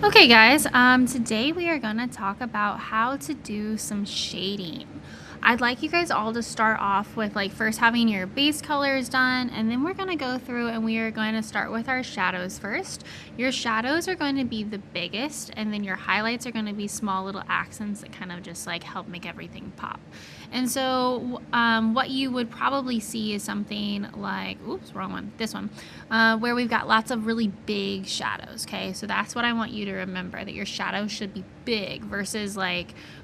Okay guys, today we are going to talk about how to do some shading. I'd like you guys all to start off with first having your base colors done, and then we're going to go through and we are going to start with our shadows first. Your shadows are going to be the biggest, and then your highlights are going to be small little accents that kind of just help make everything pop. And so what you would probably see is something like, oops, wrong one, this one, where we've got lots of really big shadows, okay? So that's what I want you to remember, that your shadows should be big versus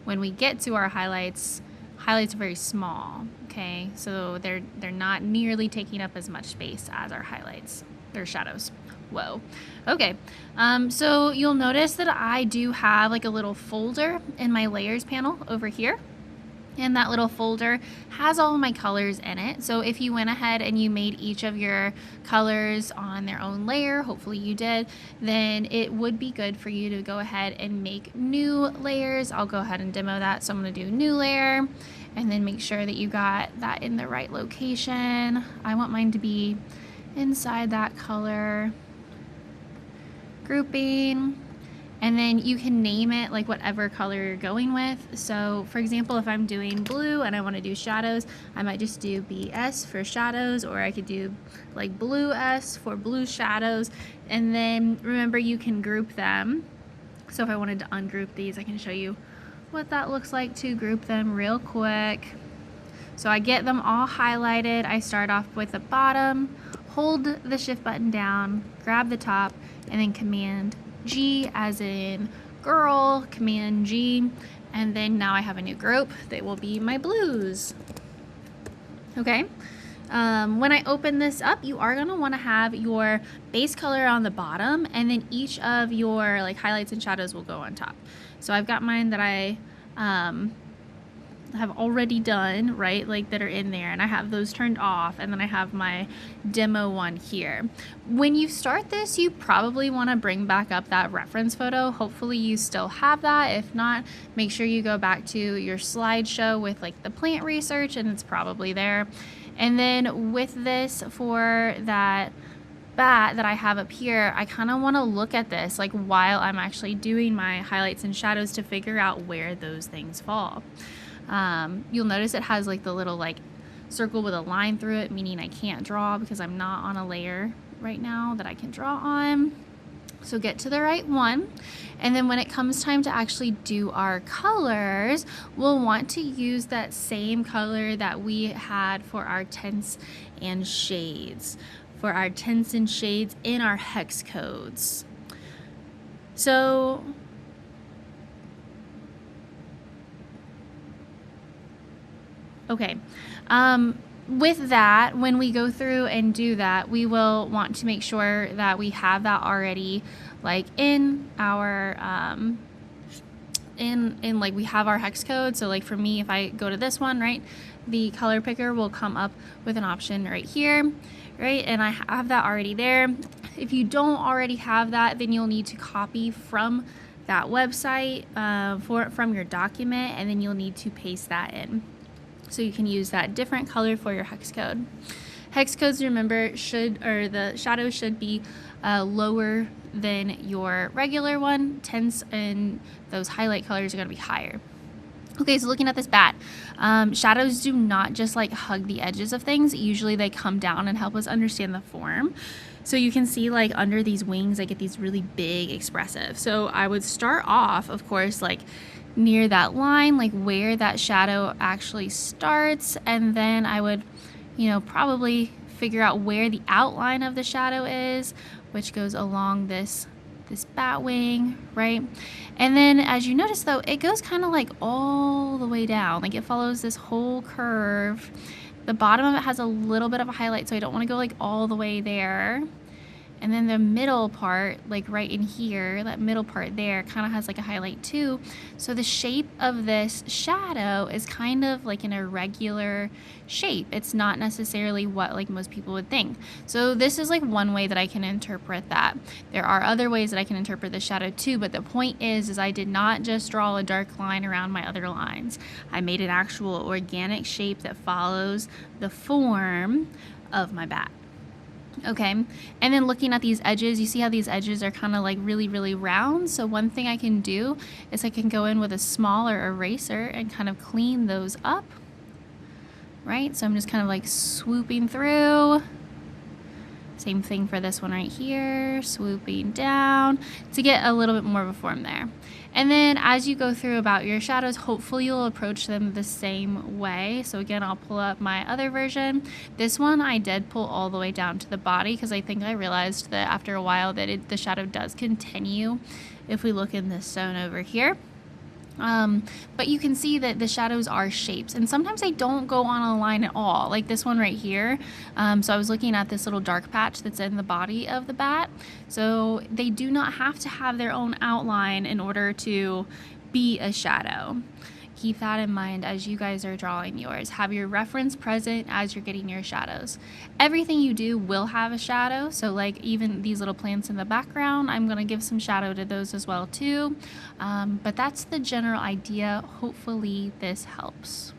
when we get to our highlights are very small, okay? So they're not nearly taking up as much space as our highlights, their shadows. Whoa. Okay, so you'll notice that I do have a little folder in my layers panel over here. And that little folder has all of my colors in it. So if you went ahead and you made each of your colors on their own layer, hopefully you did, then it would be good for you to go ahead and make new layers. I'll go ahead and demo that. So I'm going to do new layer and then make sure that you got that in the right location. I want mine to be inside that color grouping. And then you can name it whatever color you're going with. So for example, if I'm doing blue and I want to do shadows, I might just do BS for shadows, or I could do blue S for blue shadows. And then remember, you can group them. So if I wanted to ungroup these, I can show you what that looks like to group them real quick. So I get them all highlighted. I start off with the bottom, hold the shift button down, grab the top, and then Command G as in girl, Command G, and then now I have a new group that will be my blues. Okay, when I open this up, you are going to want to have your base color on the bottom, and then each of your highlights and shadows will go on top. So I've got mine that I have already done, right, that are in there, and I have those turned off, and then I have my demo one here. When you start this, you probably want to bring back up that reference photo. Hopefully you still have that. If not, make sure you go back to your slideshow with the plant research, and it's probably there. And then with this, for that bat that I have up here, I kind of want to look at this while I'm actually doing my highlights and shadows to figure out where those things fall. You'll notice it has the little circle with a line through it, meaning I can't draw because I'm not on a layer right now that I can draw on. So get to the right one, and then when it comes time to actually do our colors, we'll want to use that same color that we had for our tints and shades, in our hex codes. So okay, with that, when we go through and do that, we will want to make sure that we have that already in our we have our hex code. So for me, if I go to this one, right, the color picker will come up with an option right here, right, and I have that already there. If you don't already have that, then you'll need to copy from that website from your document, and then you'll need to paste that in. So you can use that different color for your hex code. Hex codes, remember, the shadow should be lower than your regular one. Tints and those highlight colors are going to be higher. Okay, so looking at this bat, shadows do not just hug the edges of things. Usually they come down and help us understand the form. So you can see under these wings, I get these really big expressive. So I would start off, of course, near that line, where that shadow actually starts, and then I would, probably figure out where the outline of the shadow is, which goes along this bat wing, right? And then as you notice though, it goes kind of all the way down, it follows this whole curve. The bottom of it has a little bit of a highlight, so I don't want to go all the way there. And then the middle part, right in here, that middle part there kind of has a highlight too. So the shape of this shadow is kind of an irregular shape. It's not necessarily what most people would think. So this is one way that I can interpret that. There are other ways that I can interpret the shadow too, but the point is I did not just draw a dark line around my other lines. I made an actual organic shape that follows the form of my bat. Okay, and then looking at these edges, you see how these edges are kind of like really, really round. So one thing I can do is I can go in with a smaller eraser and kind of clean those up, right? So I'm just kind of like swooping through. Same thing for this one right here, swooping down to get a little bit more of a form there. And then as you go through about your shadows, hopefully you'll approach them the same way. So again, I'll pull up my other version. This one I did pull all the way down to the body because I think I realized that after a while that the shadow does continue if we look in this zone over here. But you can see that the shadows are shapes, and sometimes they don't go on a line at all, like this one right here. So I was looking at this little dark patch that's in the body of the bat. So they do not have to have their own outline in order to be a shadow. Keep that in mind as you guys are drawing yours. Have your reference present as you're getting your shadows. Everything you do will have a shadow, so like even these little plants in the background, I'm gonna give some shadow to those as well too. But that's the general idea. Hopefully this helps.